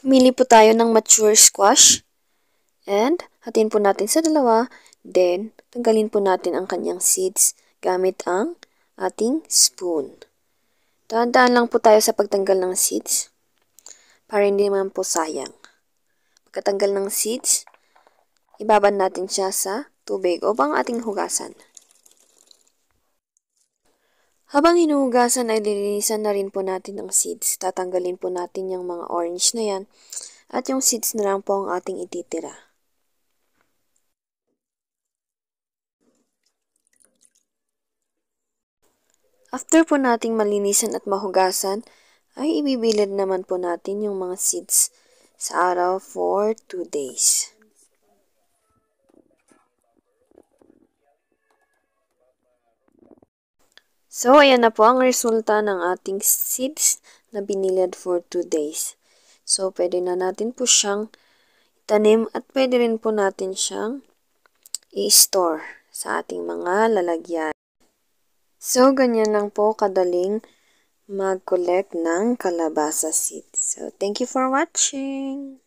Pumili po tayo ng mature squash and hatiin po natin sa dalawa. Then, tanggalin po natin ang kanyang seeds gamit ang ating spoon. Dahan-dahan lang po tayo sa pagtanggal ng seeds para hindi naman po sayang. Pagkatanggal ng seeds, ibabad natin siya sa tubig upang ating hugasan. Habang hinuhugasan ay lilinisan na rin po natin ang seeds. Tatanggalin po natin yung mga orange na yan at yung seeds na lang po ang ating ititira. After po nating malinisan at mahugasan, ay ibibilad naman po natin yung mga seeds sa araw for 2 days. So, ayan na po ang resulta ng ating seeds na binilad for 2 days. So, pwede na natin po siyang itanim at pwede rin po natin siyang i-store sa ating mga lalagyan. So, ganyan lang po kadaling mag-collect ng kalabasa seeds. So, thank you for watching!